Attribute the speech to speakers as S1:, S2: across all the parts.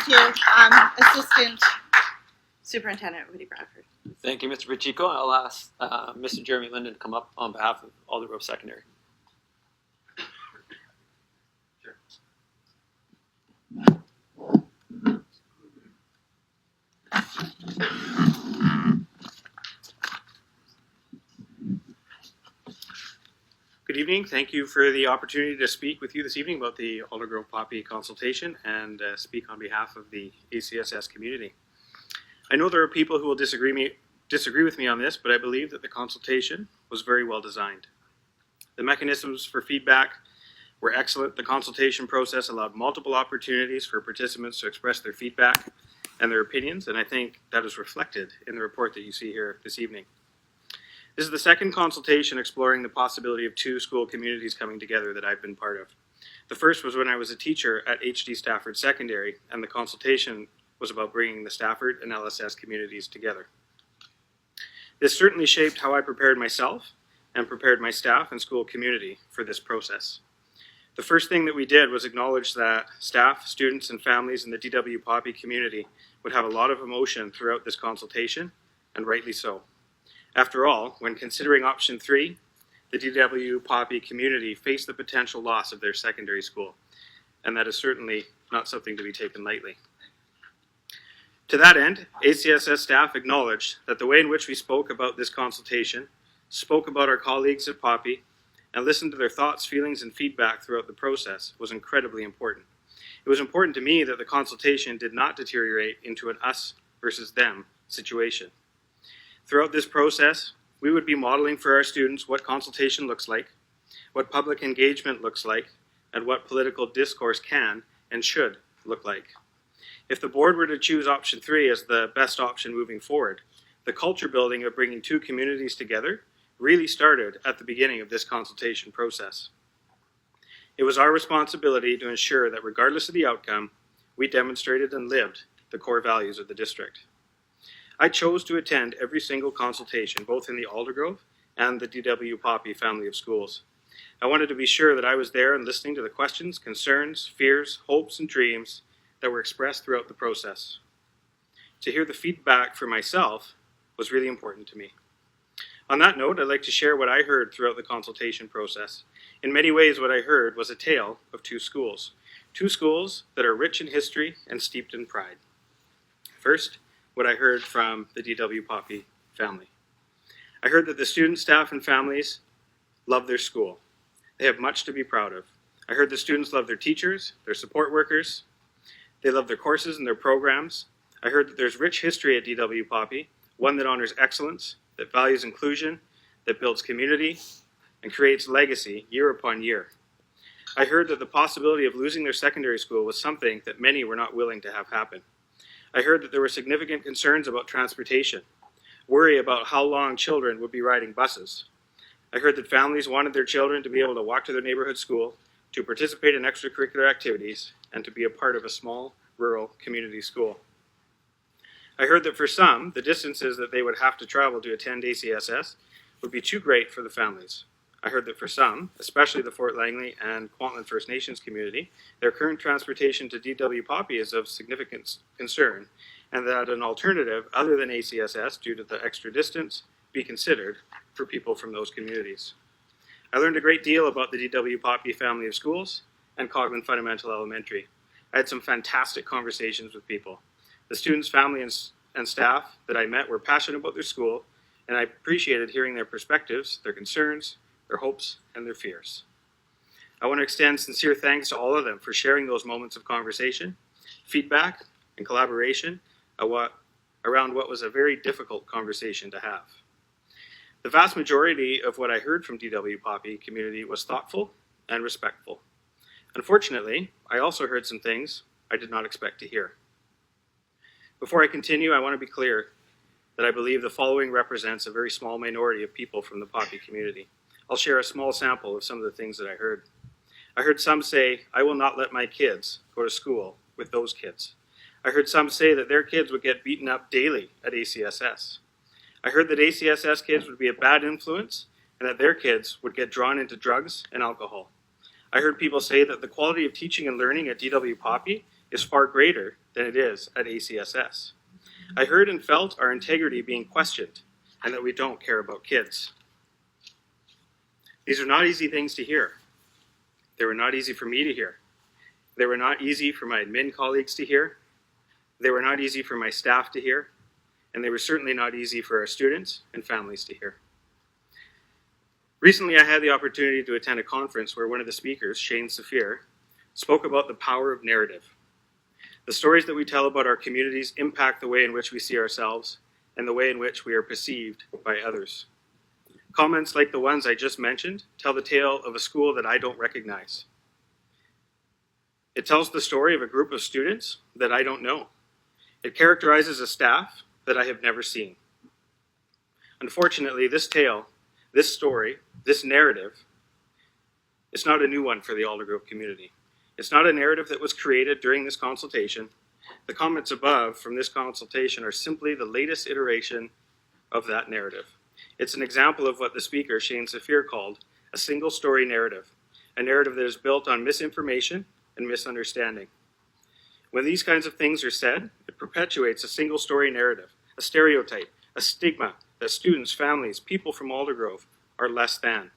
S1: Thank you, Assistant Superintendent Woody Bradford.
S2: Thank you, Mr. Pacheco. I'll ask Mr. Jeremy Lyndon to come up on behalf of Aldergrove Secondary. Sure.
S3: Good evening. Thank you for the opportunity to speak with you this evening about the Aldergrove Poppy consultation and speak on behalf of the ACSS community. I know there are people who will disagree with me on this, but I believe that the consultation was very well designed. The mechanisms for feedback were excellent. The consultation process allowed multiple opportunities for participants to express their feedback and their opinions, and I think that is reflected in the report that you see here this evening. This is the second consultation exploring the possibility of two school communities coming together that I've been part of. The first was when I was a teacher at HD Stafford Secondary, and the consultation was about bringing the Stafford and LSS communities together. This certainly shaped how I prepared myself and prepared my staff and school community for this process. The first thing that we did was acknowledge that staff, students, and families in the DW Poppy community would have a lot of emotion throughout this consultation, and rightly so. After all, when considering option 3, the DW Poppy community faced the potential loss of their secondary school, and that is certainly not something to be taken lightly. To that end, ACSS staff acknowledged that the way in which we spoke about this consultation, spoke about our colleagues at Poppy, and listened to their thoughts, feelings, and feedback throughout the process was incredibly important. It was important to me that the consultation did not deteriorate into an us versus them situation. Throughout this process, we would be modeling for our students what consultation looks like, what public engagement looks like, and what political discourse can and should look like. If the board were to choose option 3 as the best option moving forward, the culture building of bringing two communities together really started at the beginning of this consultation process. It was our responsibility to ensure that regardless of the outcome, we demonstrated and lived the core values of the district. I chose to attend every single consultation, both in the Aldergrove and the DW Poppy family of schools. I wanted to be sure that I was there and listening to the questions, concerns, fears, hopes, and dreams that were expressed throughout the process. To hear the feedback for myself was really important to me. On that note, I'd like to share what I heard throughout the consultation process. In many ways, what I heard was a tale of two schools that are rich in history and steeped in pride. First, what I heard from the DW Poppy family. I heard that the students, staff, and families love their school. They have much to be proud of. I heard the students love their teachers, their support workers. They love their courses and their programs. I heard that there's rich history at DW Poppy, one that honors excellence, that values inclusion, that builds community, and creates legacy year upon year. I heard that the possibility of losing their secondary school was something that many were not willing to have happen. I heard that there were significant concerns about transportation, worry about how long children would be riding buses. I heard that families wanted their children to be able to walk to their neighborhood school, to participate in extracurricular activities, and to be a part of a small, rural community school. I heard that for some, the distances that they would have to travel to attend ACSS would be too great for the families. I heard that for some, especially the Fort Langley and Kwantlen First Nations community, their current transportation to DW Poppy is of significant concern, and that an alternative other than ACSS, due to the extra distance, be considered for people from those communities. I learned a great deal about the DW Poppy family of schools and Cogman Fundamental Elementary. I had some fantastic conversations with people. The students, family, and staff that I met were passionate about their school, and I appreciated hearing their perspectives, their concerns, their hopes, and their fears. I want to extend sincere thanks to all of them for sharing those moments of conversation, feedback, and collaboration around what was a very difficult conversation to have. The vast majority of what I heard from DW Poppy community was thoughtful and respectful. Unfortunately, I also heard some things I did not expect to hear. Before I continue, I want to be clear that I believe the following represents a very small minority of people from the Poppy community. I'll share a small sample of some of the things that I heard. I heard some say, I will not let my kids go to school with those kids. I heard some say that their kids would get beaten up daily at ACSS. I heard that ACSS kids would be a bad influence and that their kids would get drawn into drugs and alcohol. I heard people say that the quality of teaching and learning at DW Poppy is far greater than it is at ACSS. I heard and felt our integrity being questioned and that we don't care about kids. These are not easy things to hear. They were not easy for me to hear. They were not easy for my admin colleagues to hear. They were not easy for my staff to hear. And they were certainly not easy for our students and families to hear. Recently, I had the opportunity to attend a conference where one of the speakers, Shane Saphir, spoke about the power of narrative. The stories that we tell about our communities impact the way in which we see ourselves and the way in which we are perceived by others. Comments like the ones I just mentioned tell the tale of a school that I don't recognize. It tells the story of a group of students that I don't know. It characterizes a staff that I have never seen. Unfortunately, this tale, this story, this narrative, it's not a new one for the Aldergrove community. It's not a narrative that was created during this consultation. The comments above from this consultation are simply the latest iteration of that narrative. It's an example of what the speaker, Shane Saphir, called a single story narrative, a narrative that is built on misinformation and misunderstanding. When these kinds of things are said, it perpetuates a single story narrative, a stereotype, a stigma that students, families, people from Aldergrove are less than.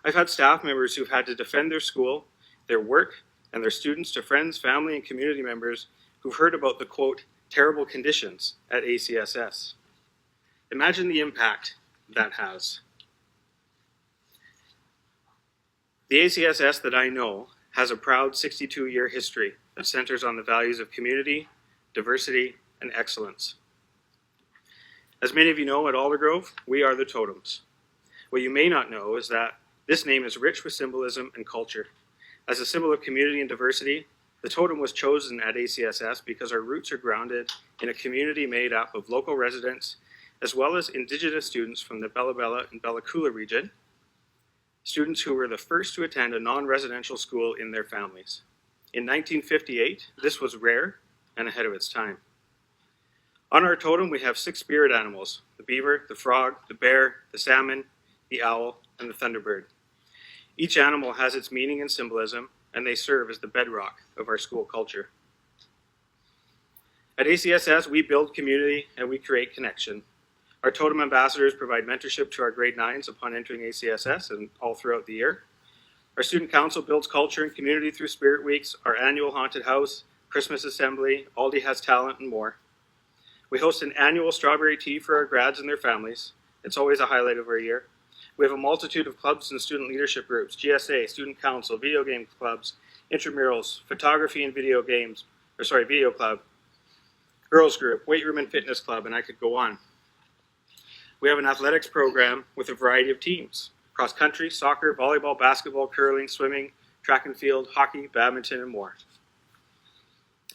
S3: I've had staff members who've had to defend their school, their work, and their students to friends, family, and community members who've heard about the, quote, terrible conditions at ACSS. Imagine the impact that has. The ACSS that I know has a proud 62-year history that centers on the values of community, diversity, and excellence. As many of you know, at Aldergrove, we are the totems. What you may not know is that this name is rich with symbolism and culture. As a symbol of community and diversity, the totem was chosen at ACSS because our roots are grounded in a community made up of local residents, as well as Indigenous students from the Bella Bella and Bella Coola region, students who were the first to attend a non-residential school in their families. In 1958, this was rare and ahead of its time. On our totem, we have 6 spirit animals: the beaver, the frog, the bear, the salmon, the owl, and the thunderbird. Each animal has its meaning and symbolism, and they serve as the bedrock of our school culture. At ACSS, we build community and we create connection. Our totem ambassadors provide mentorship to our grade 9s upon entering ACSS and all throughout the year. Our student council builds culture and community through Spirit Weeks, our annual haunted house, Christmas assembly, Aldi Has Talent, and more. We host an annual strawberry tea for our grads and their families. It's always a highlight of our year. We have a multitude of clubs and student leadership groups: GSA, student council, video game clubs, intramurals, photography and video club, girls group, weight room and fitness club, and I could go on. We have an athletics program with a variety of teams: cross country, soccer, volleyball, basketball, curling, swimming, track and field, hockey, badminton, and more.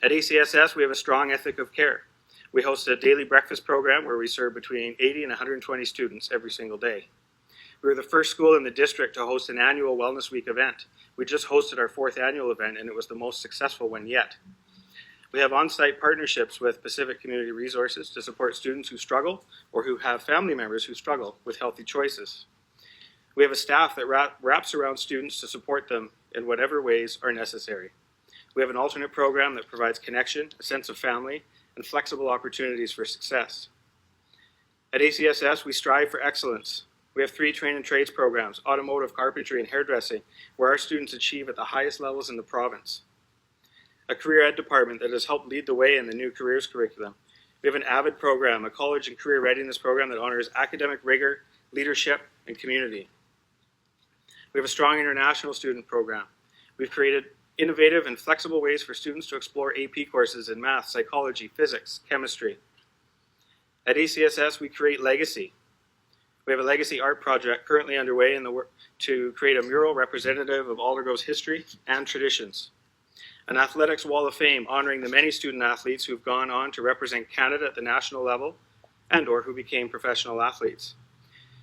S3: At ACSS, we have a strong ethic of care. We host a daily breakfast program where we serve between 80 and 120 students every single day. We were the first school in the district to host an annual Wellness Week event. We just hosted our 4th annual event, and it was the most successful one yet. We have on-site partnerships with Pacific Community Resources to support students who struggle or who have family members who struggle with healthy choices. We have a staff that wraps around students to support them in whatever ways are necessary. We have an alternate program that provides connection, a sense of family, and flexible opportunities for success. At ACSS, we strive for excellence. We have 3 train and trades programs: automotive, carpentry, and hairdressing, where our students achieve at the highest levels in the province. A career ed department that has helped lead the way in the new careers curriculum. We have an AVID program, a college and career readiness program that honors academic rigor, leadership, and community. We have a strong international student program. We've created innovative and flexible ways for students to explore AP courses in math, psychology, physics, chemistry. At ACSS, we create legacy. We have a legacy art project currently underway in the work to create a mural representative of Aldergrove's history and traditions. An athletics wall of fame honoring the many student athletes who've gone on to represent Canada at the national level and or who became professional athletes.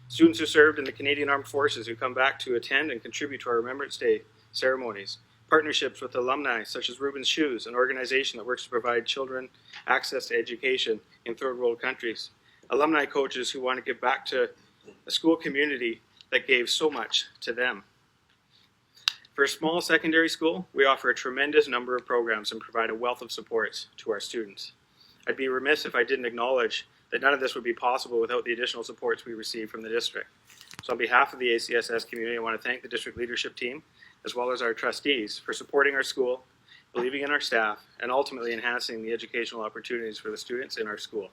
S3: Students who served in the Canadian Armed Forces who come back to attend and contribute to our Remembrance Day ceremonies. Partnerships with alumni such as Reuben's Shoes, an organization that works to provide children access to education in third world countries. Alumni coaches who want to give back to a school community that gave so much to them. For a small secondary school, we offer a tremendous number of programs and provide a wealth of supports to our students. I'd be remiss if I didn't acknowledge that none of this would be possible without the additional supports we receive from the district. So on behalf of the ACSS community, I want to thank the district leadership team, as well as our trustees, for supporting our school, believing in our staff, and ultimately enhancing the educational opportunities for the students in our school.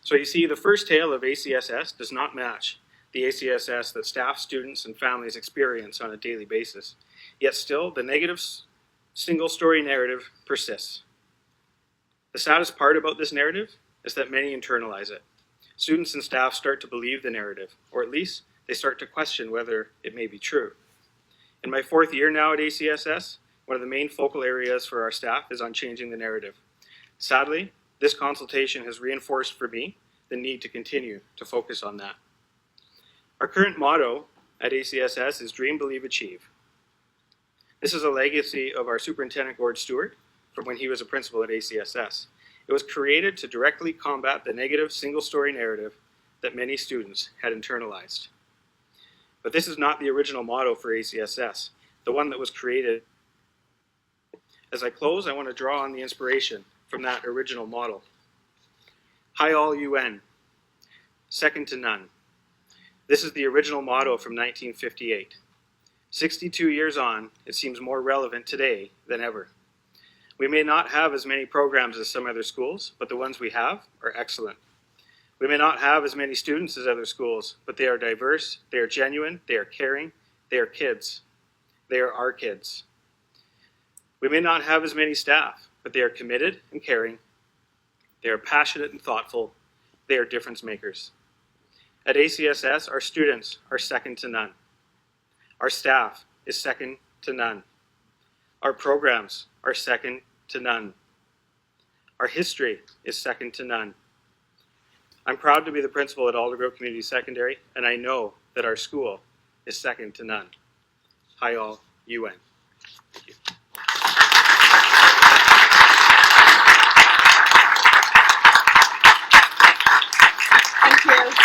S3: So you see, the first tale of ACSS does not match the ACSS that staff, students, and families experience on a daily basis. Yet still, the negative single-story narrative persists. The saddest part about this narrative is that many internalize it. Students and staff start to believe the narrative, or at least they start to question whether it may be true. In my 4th year now at ACSS, one of the main focal areas for our staff is on changing the narrative. Sadly, this consultation has reinforced for me the need to continue to focus on that. Our current motto at ACSS is Dream, Believe, Achieve. This is a legacy of our Superintendent Gord Stewart from when he was a principal at ACSS. It was created to directly combat the negative single-story narrative that many students had internalized. But this is not the original motto for ACSS, the one that was created. As I close, I want to draw on the inspiration from that original model. Hi all Yu-Wen, second to none. This is the original motto from 1958. 62 years on, it seems more relevant today than ever. We may not have as many programs as some other schools, but the ones we have are excellent. We may not have as many students as other schools, but they are diverse, they are genuine, they are caring, they are kids. They are our kids. We may not have as many staff, but they are committed and caring. They are passionate and thoughtful. They are difference makers. At ACSS, our students are second to none. Our staff is second to none. Our programs are second to none. Our history is second to none. I'm proud to be the principal at Aldergrove Community Secondary, and I know that our school is second to none. Hi all, Yu-Wen. Thank you.
S1: Thank you.